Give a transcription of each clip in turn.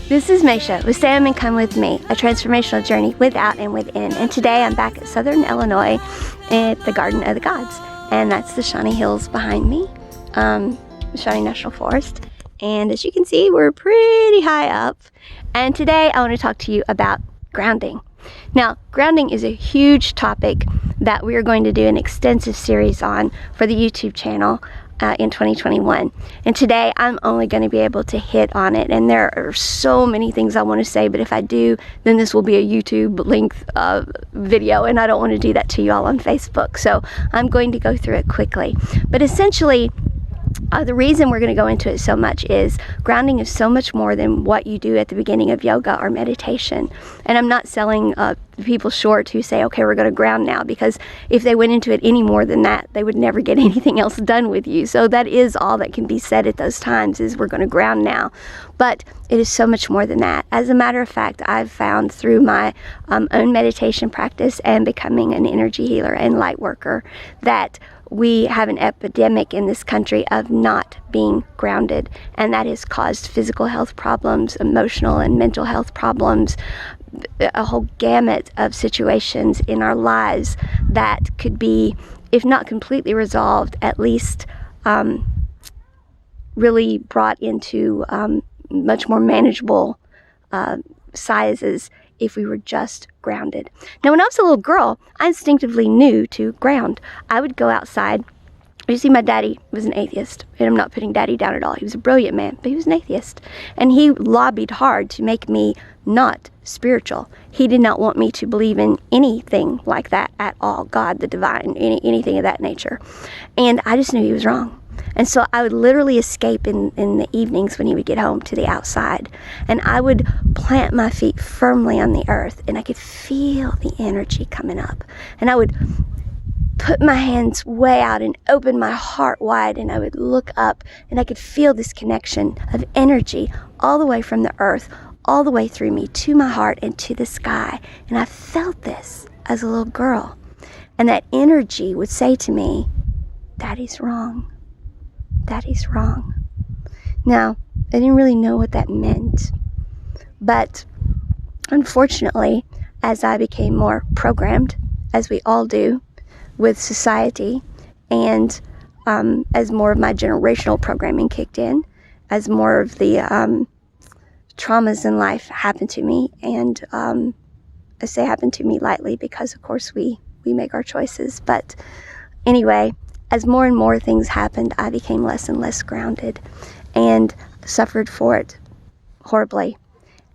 This is Maysha with Sam and Come With Me, a transformational journey without and within. And today I'm back at Southern Illinois at the Garden of the Gods. And that's the Shawnee Hills behind me, Shawnee National Forest. And as you can see, we're pretty high up. And today I want to talk to you about grounding. Now, grounding is a huge topic that we are going to do an extensive series on for the YouTube channel in 2021. And today I'm only going to be able to hit on it, and there are so many things I want to say, but if I do, then this will be a YouTube length video, and I don't want to do that to you all on Facebook, so I'm going to go through it quickly. But essentially, the reason we're going to go into it so much is grounding is so much more than what you do at the beginning of yoga or meditation. And I'm not selling people short who say, okay, we're going to ground now, because if they went into it any more than that, they would never get anything else done with you. So that is all that can be said at those times, is we're going to ground now. But it is so much more than that. As a matter of fact, I've found through my own meditation practice and becoming an energy healer and light worker that we have an epidemic in this country of not being grounded, and that has caused physical health problems, emotional and mental health problems, a whole gamut of situations in our lives that could be, if not completely resolved, at least really brought into much more manageable sizes if we were just grounded. Now, when I was a little girl, I instinctively knew to ground. I would go outside. You see, my daddy was an atheist, and I'm not putting daddy down at all. He was a brilliant man, but he was an atheist. And he lobbied hard to make me not spiritual. He did not want me to believe in anything like that at all, God, the divine, anything of that nature. And I just knew he was wrong. And so I would literally escape in the evenings when he would get home to the outside. And I would plant my feet firmly on the earth, and I could feel the energy coming up. And I would put my hands way out and open my heart wide, and I would look up, and I could feel this connection of energy all the way from the earth, all the way through me to my heart and to the sky. And I felt this as a little girl. And that energy would say to me, Daddy's wrong. Daddy's wrong. Now, I didn't really know what that meant, but unfortunately, as I became more programmed, as we all do with society, and as more of my generational programming kicked in, as more of the traumas in life happened to me, and I say happened to me lightly because, of course, we make our choices, but anyway, as more and more things happened, I became less and less grounded and suffered for it horribly.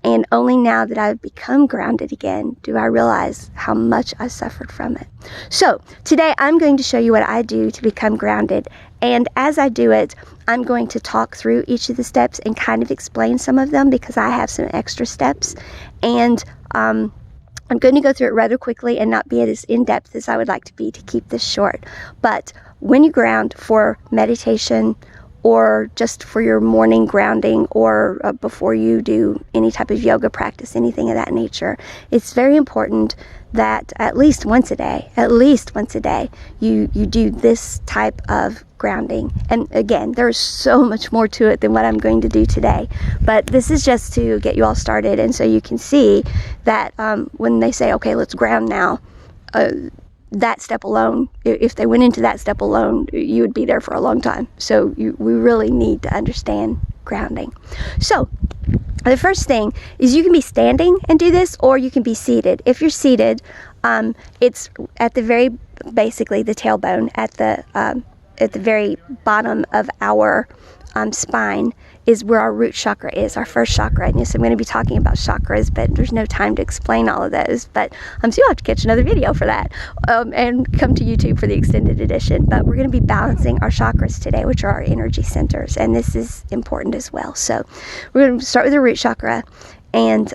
And only now that I've become grounded again do I realize how much I suffered from it. So today I'm going to show you what I do to become grounded. And as I do it, I'm going to talk through each of the steps and kind of explain some of them, because I have some extra steps. And I'm going to go through it rather quickly and not be as in-depth as I would like to be to keep this short. But when you ground for meditation, or just for your morning grounding, or before you do any type of yoga practice, anything of that nature, it's very important that at least once a day, you do this type of grounding. And again, there's so much more to it than what I'm going to do today, but this is just to get you all started, and so you can see that when they say, okay, let's ground now, that step alone, if they went into that step alone, you would be there for a long time. So we really need to understand grounding. So the first thing is you can be standing and do this, or you can be seated. If you're seated, it's at the very, basically the tailbone, at the very bottom of our spine is where our root chakra is, our first chakra. And yes, I'm going to be talking about chakras, but there's no time to explain all of those. But so you'll have to catch another video for that, and come to YouTube for the extended edition. But we're going to be balancing our chakras today, which are our energy centers, and this is important as well. So we're going to start with the root chakra and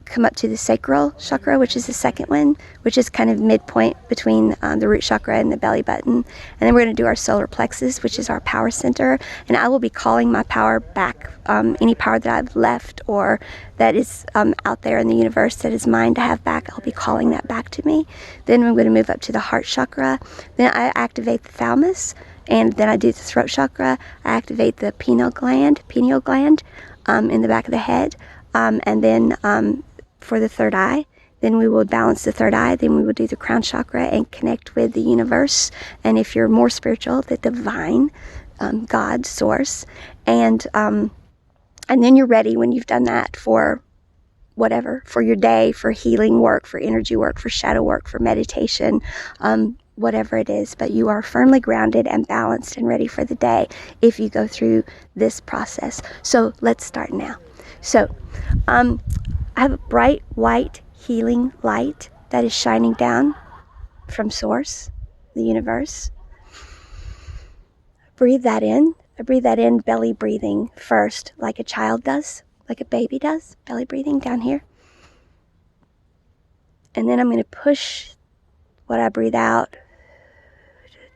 come up to the sacral chakra, which is the second one, which is kind of midpoint between the root chakra and the belly button. And then we're going to do our solar plexus, which is our power center. And I will be calling my power back, any power that I've left or that is out there in the universe that is mine to have back. I'll be calling that back to me. Then I'm going to move up to the heart chakra. Then I activate the thalamus. And then I do the throat chakra. I activate the pineal gland in the back of the head. And then for the third eye, then we will balance the third eye. Then we will do the crown chakra and connect with the universe. And if you're more spiritual, the divine, God, source. And then you're ready when you've done that for whatever, for your day, for healing work, for energy work, for shadow work, for meditation, whatever it is. But you are firmly grounded and balanced and ready for the day if you go through this process. So let's start now. So I have a bright white healing light that is shining down from source, the universe. Breathe that in. I breathe that in, belly breathing first, like a child does, like a baby does, belly breathing down here. And then I'm going to push what I breathe out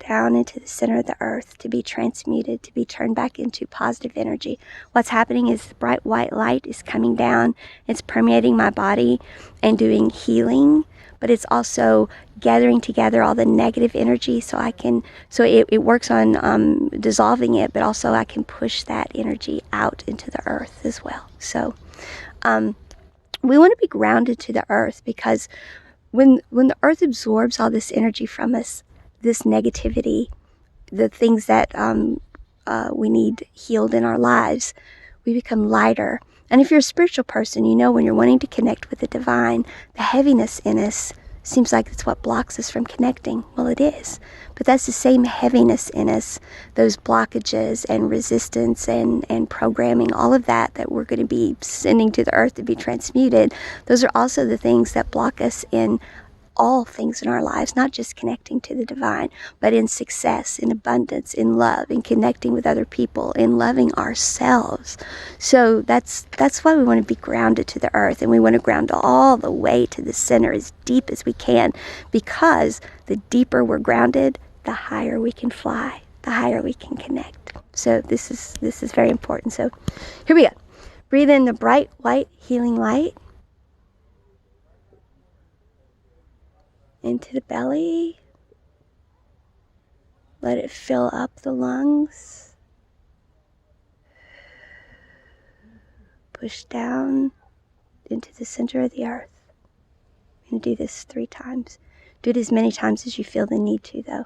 down into the center of the earth to be transmuted, to be turned back into positive energy. What's happening is the bright white light is coming down. It's permeating my body and doing healing, but it's also gathering together all the negative energy so it works on dissolving it, but also I can push that energy out into the earth as well. So we want to be grounded to the earth, because when the earth absorbs all this energy from us, this negativity, the things that we need healed in our lives, we become lighter. And if you're a spiritual person, you know when you're wanting to connect with the divine, the heaviness in us seems like it's what blocks us from connecting. Well, it is. But that's the same heaviness in us, those blockages and resistance and programming, all of that we're going to be sending to the earth to be transmuted. Those are also the things that block us in all things in our lives, not just connecting to the divine, but in success, in abundance, in love, in connecting with other people, in loving ourselves. So that's why we want to be grounded to the earth, and we want to ground all the way to the center as deep as we can, because the deeper we're grounded, the higher we can fly, the higher we can connect. So this is very important. So here we go. Breathe in the bright white healing light into the belly. Let it fill up the lungs. Push down into the center of the earth. I'm going to do this 3 times. Do it as many times as you feel the need to, though.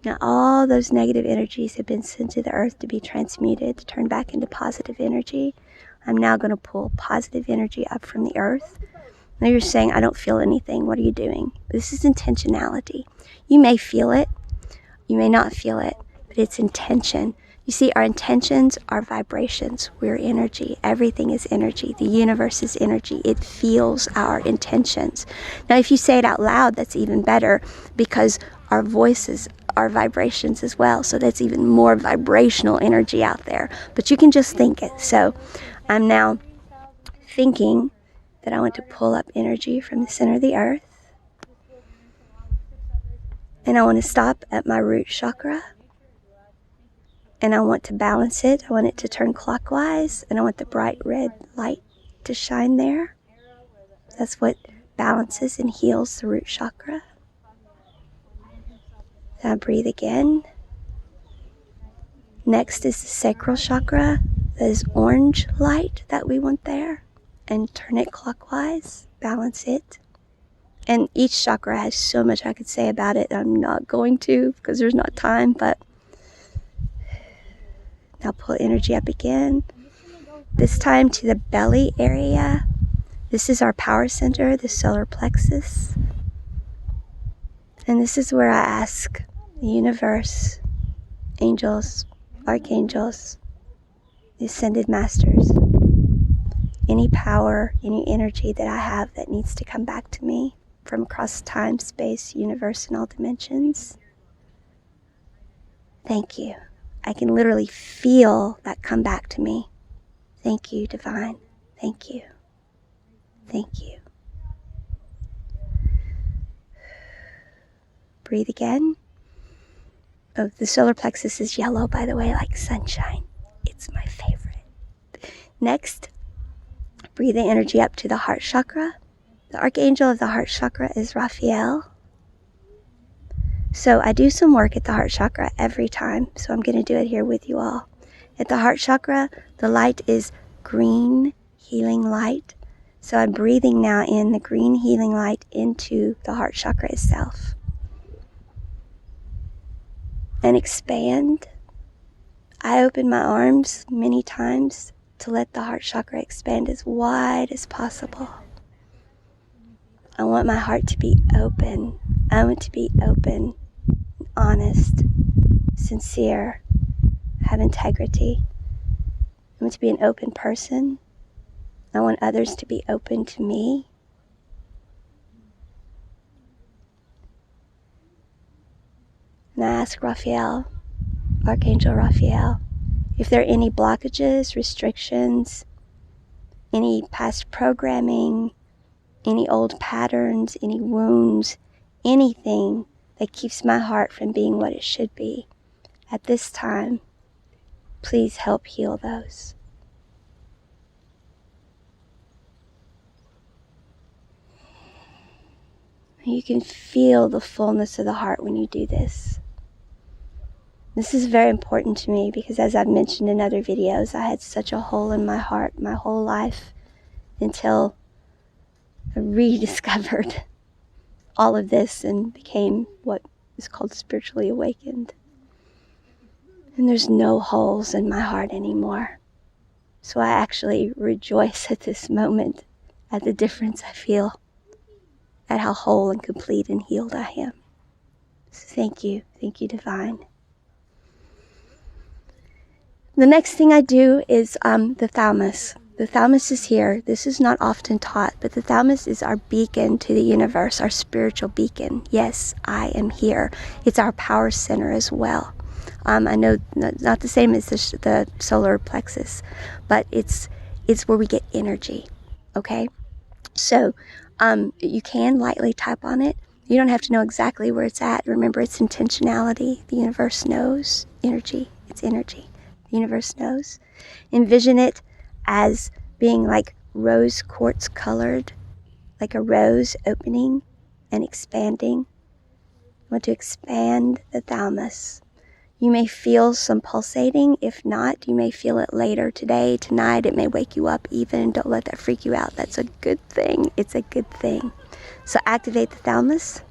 Now all those negative energies have been sent to the earth to be transmuted, to turn back into positive energy. I'm now going to pull positive energy up from the earth. Now you're saying, I don't feel anything. What are you doing? This is intentionality. You may feel it. You may not feel it, but it's intention. You see, our intentions are vibrations. We're energy. Everything is energy. The universe is energy. It feels our intentions. Now, if you say it out loud, that's even better, because our voices are vibrations as well. So that's even more vibrational energy out there. But you can just think it. So I'm now thinking that I want to pull up energy from the center of the earth. And I want to stop at my root chakra. And I want to balance it. I want it to turn clockwise. And I want the bright red light to shine there. That's what balances and heals the root chakra. Now breathe again. Next is the sacral chakra. That is orange light that we want there. And turn it clockwise. Balance it. And each chakra has so much I could say about it. I'm not going to, because there's not time, but now pull energy up again. This time to the belly area. This is our power center, the solar plexus. And this is where I ask the universe, angels, archangels, the ascended masters, any power, any energy that I have that needs to come back to me from across time, space, universe, and all dimensions. Thank you. I can literally feel that come back to me. Thank you, divine. Thank you. Thank you. Breathe again. Oh, the solar plexus is yellow, by the way, like sunshine. It's my favorite. Next, breathe the energy up to the heart chakra. The archangel of the heart chakra is Raphael. So I do some work at the heart chakra every time, so I'm going to do it here with you all. At the heart chakra, the light is green healing light. So I'm breathing now in the green healing light into the heart chakra itself. And expand. I open my arms many times to let the heart chakra expand as wide as possible. I want my heart to be open. I want to be open, honest, sincere, have integrity. I want to be an open person. I want others to be open to me. And I ask Raphael, Archangel Raphael, if there are any blockages, restrictions, any past programming, any old patterns, any wounds, anything that keeps my heart from being what it should be. At this time, please help heal those. You can feel the fullness of the heart when you do this. This is very important to me because, as I've mentioned in other videos, I had such a hole in my heart my whole life until I rediscovered all of this and became what is called spiritually awakened. And there's no holes in my heart anymore. So I actually rejoice at this moment at the difference I feel, at how whole and complete and healed I am. So thank you, Divine. The next thing I do is the thalamus. The thalamus is here. This is not often taught, but the thalamus is our beacon to the universe, our spiritual beacon. Yes, I am here. It's our power center as well. I know not the same as the solar plexus, but it's where we get energy, okay? So you can lightly tap on it. You don't have to know exactly where it's at. Remember, it's intentionality. The universe knows energy. It's energy. The universe knows. Envision it as being like rose quartz colored, like a rose opening and expanding. I want to expand the thalamus. You may feel some pulsating. If not, you may feel it later today, tonight. It may wake you up even. Don't let that freak you out. That's a good thing. It's a good thing. So activate the thalamus.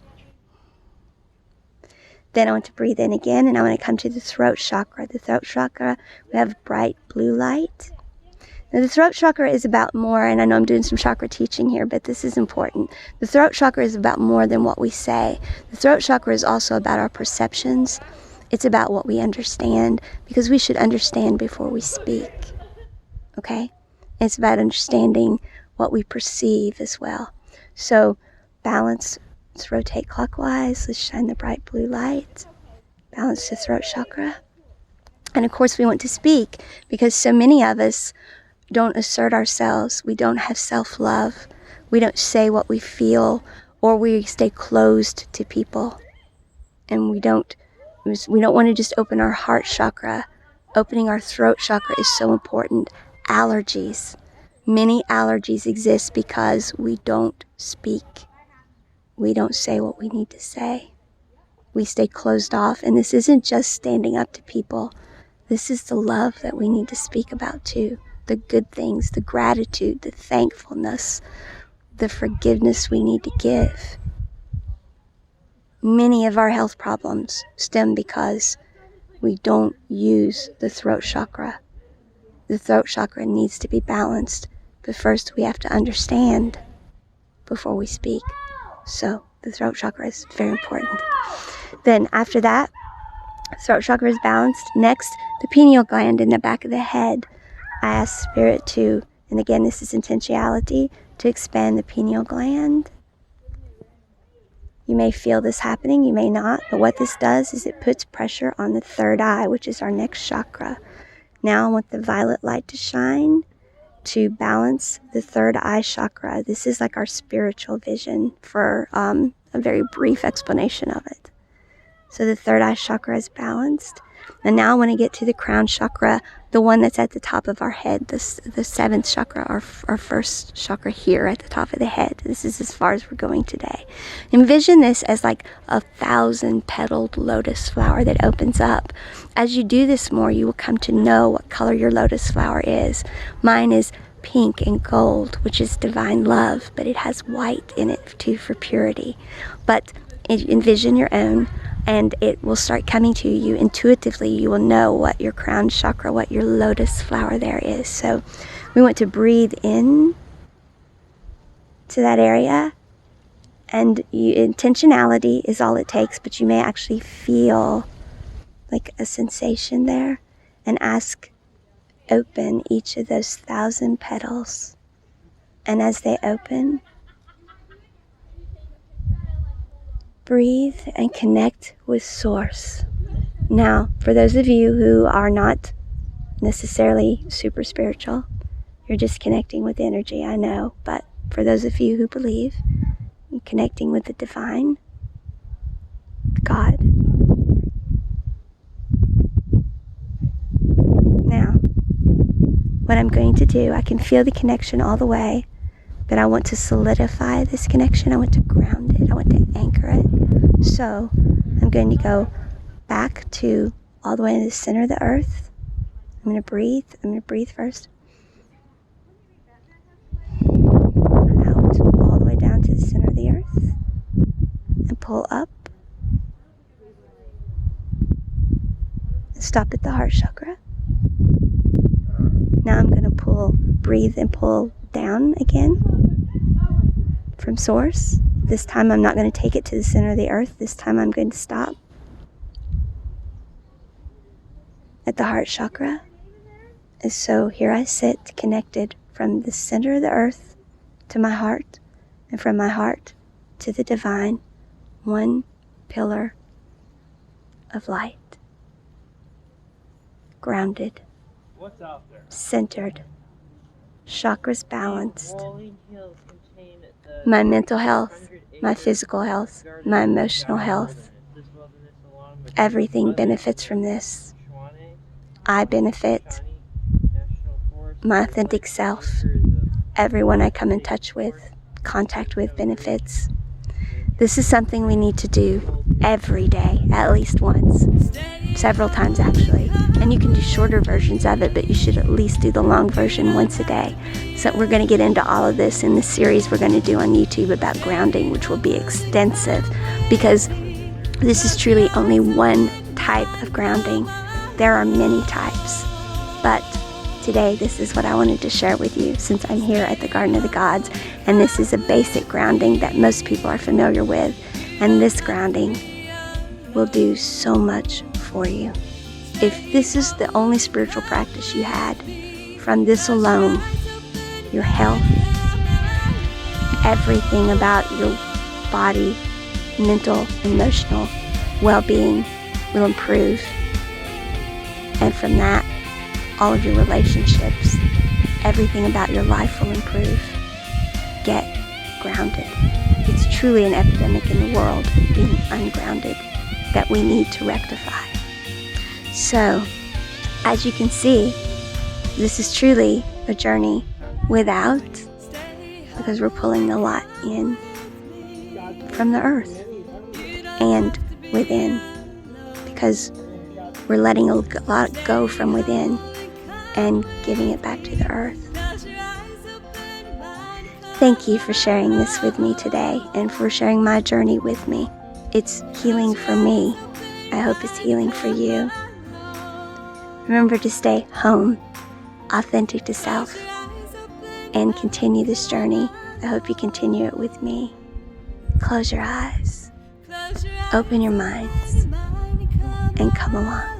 Then I want to breathe in again, and I want to come to the throat chakra. The throat chakra, we have bright blue light. Now the throat chakra is about more, and I know I'm doing some chakra teaching here, but this is important. The throat chakra is about more than what we say. The throat chakra is also about our perceptions. It's about what we understand, because we should understand before we speak. Okay? It's about understanding what we perceive as well. So balance. Let's rotate clockwise. Let's shine the bright blue light. Balance the throat chakra. And of course we want to speak because so many of us don't assert ourselves. We don't have self-love. We don't say what we feel, or we stay closed to people. And we don't want to just open our heart chakra. Opening our throat chakra is so important. Allergies. Many allergies exist because we don't speak. We don't say what we need to say. We stay closed off. And this isn't just standing up to people. This is the love that we need to speak about too. The good things, the gratitude, the thankfulness, the forgiveness we need to give. Many of our health problems stem because we don't use the throat chakra. The throat chakra needs to be balanced. But first we have to understand before we speak. So the throat chakra is very important. Then after that, throat chakra is balanced. Next, the pineal gland in the back of the head. I ask Spirit to, and again this is intentionality, to expand the pineal gland. You may feel this happening, you may not, but what this does is it puts pressure on the third eye, which is our next chakra. Now I want the violet light to shine to balance the third eye chakra. This is like our spiritual vision for a very brief explanation of it. So the third eye chakra is balanced. And now I want to get to the crown chakra, the one that's at the top of our head, the seventh chakra, our first chakra here at the top of the head. This is as far as we're going today. Envision this as like a 1,000-petaled lotus flower that opens up. As you do this more, you will come to know what color your lotus flower is. Mine is pink and gold, which is divine love, but it has white in it too for purity. But envision your own, and it will start coming to you intuitively. You will know what your crown chakra, what your lotus flower there is. So we want to breathe in to that area, and intentionality is all it takes, but you may actually feel like a sensation there, and ask, open each of those 1,000 petals. And as they open, breathe and connect with Source. Now, for those of you who are not necessarily super spiritual, you're just connecting with energy, I know. But for those of you who believe, you're connecting with the divine, God. Now, what I'm going to do, I can feel the connection all the way, but I want to solidify this connection. I want to ground it. I want to anchor it. So I'm going to go back to all the way to the center of the earth. I'm going to breathe. I'm going to breathe first. Out, all the way down to the center of the earth. And pull up. Stop at the heart chakra. Now I'm going to breathe and pull down again from Source. This time I'm not going to take it to the center of the earth. This time I'm going to stop at the heart chakra. And so here I sit, connected from the center of the earth to my heart, and from my heart to the divine, one pillar of light. Grounded, centered, chakras balanced. My mental health, my physical health, my emotional health, everything benefits from this. I benefit, my authentic self, everyone I come in touch with, contact with benefits. This is something we need to do every day, at least once, several times actually. And you can do shorter versions of it, but you should at least do the long version once a day. So we're going to get into all of this in the series we're going to do on YouTube about grounding, which will be extensive, because this is truly only one type of grounding. There are many types, but today this is what I wanted to share with you, since I'm here at the Garden of the Gods, and this is a basic grounding that most people are familiar with, and this grounding will do so much for you. If this is the only spiritual practice you had, from this alone, your health, everything about your body, mental, emotional well-being will improve. And from that, all of your relationships, everything about your life will improve. Get grounded. It's truly an epidemic in the world, being ungrounded, that we need to rectify. So, as you can see, this is truly a journey without, because we're pulling a lot in from the earth and within, because we're letting a lot go from within and giving it back to the earth. Thank you for sharing this with me today, and for sharing my journey with me. It's healing for me. I hope it's healing for you. Remember to stay home, authentic to self, and continue this journey. I hope you continue it with me. Close your eyes, open your minds, and come along.